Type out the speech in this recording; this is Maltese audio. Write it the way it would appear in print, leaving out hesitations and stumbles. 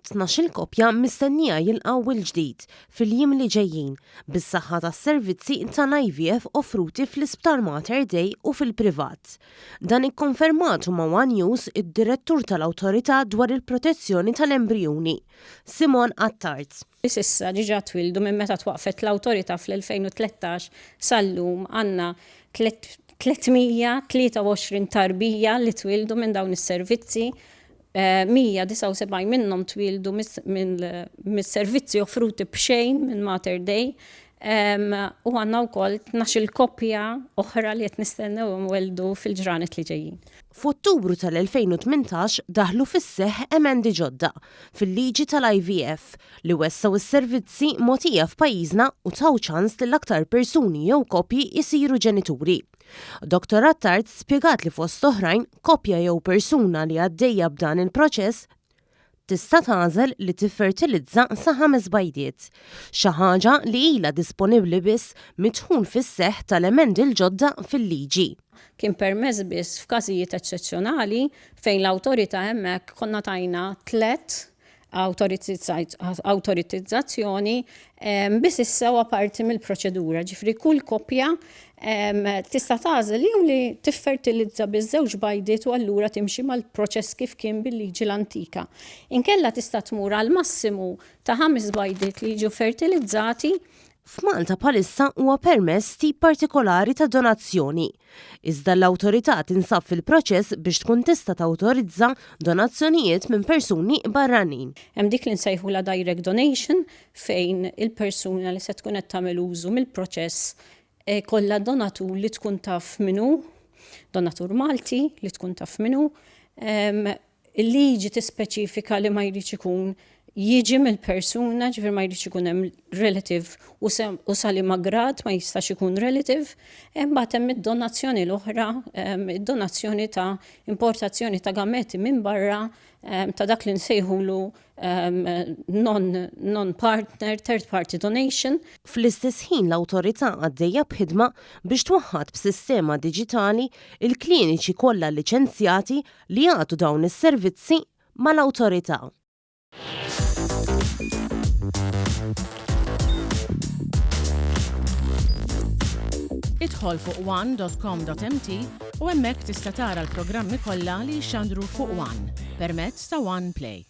Tnax-il koppja mistennija jilqgħu il-ġdid fil-jiem li ġejjin bis-saħħa tas-servizzi tal-IVF offruti fl-isptar Mater Dei u fil-privat. Dan ikkonfermatu ma' One News id-Direttur tal-Awtorità dwar il-Protezzjoni tal-Embrijuni, Simone Attard. Issa ġiġa twildu minn meta twaqfet l-Awtorità fl-2013 sal-lum għandna 323 tarbija li twildu minn dawn is-servizzi. 179 minnhom twildu mis-servizzi offruti b'xejn minn Mater Dei u għandna wkoll Tnax-il koppja oħra li qed nistennew Jwelldu fil-ġranet li ġejjin. F'Ottubru tal-2018 daħlu fis-seħħ emendi ġodda fil-liġi tal-IVF li wessaw is-servizzi mogħtija f'pajjiżna u taw ċans lill-aktar persuni jew koppji jsiru ġenituri. Dr. Attard spjegat li fost oħrajn koppja jew persuna li għaddejja b'dan il-proċess tista' tagħżel li tiffertilizza sa 5 bajdiet, xi ħaġa li ilha disponibbli biss midħul fis-seħħ tal-emendi l-ġodda fil-liġi. Kien permess biss f'każijiet eċċezzjonali fejn l-awtorità hemmhekk konna tajna 3 awtorizzazzjoni biss issa huwa parti mill-proċedura. Ġifri kull koppja tista' tagħżel jew li tiffertilizza biż-żewġ bajdiet u allura timxi mal-proċess kif kien bil-liġi l-antika. Inkella tista' tmur għal massimu ta' 5 bajdiet li jiġu fertilizzati. F'Malta bħalissa huwa permess tip partikolari ta' donazzjoni. Iżda l-awtorità tinsab fil-proċess biex tkun tista' tawtorizza donazzjonijiet minn persuni barranin. Hemm dik li nsejħula direct donation fejn il-persuna li se tkun qed tagħmel użu mill-proċess kollha donatur li tkun taf minnu, donatur Malti li tkun taf minnu. Il-liġi tispeċifika li ma jridx ikun jiġi mill-persuna, ġifier ma jridx ikun hemm relative u sali ma grad ma jistax ikun relative, imbagħad hemm id-donazzjoni l-oħra, id-donazzjoni ta' importazzjoni ta' gameti minn barra ta' dak li nsejħulu non-partner, third party donation. Fl-istess ħin l-awtorità għaddejja b'ħidma biex twaħħad b'sistema diġitali il-kliniċi kollha liċenzjati li jagħtu dawn is-servizzi mal-awtorità. Idħol fuq one.com.mt u hemmhekk tista' tara l-programmi kollha li jxandru fuq One permezz ta' One Play.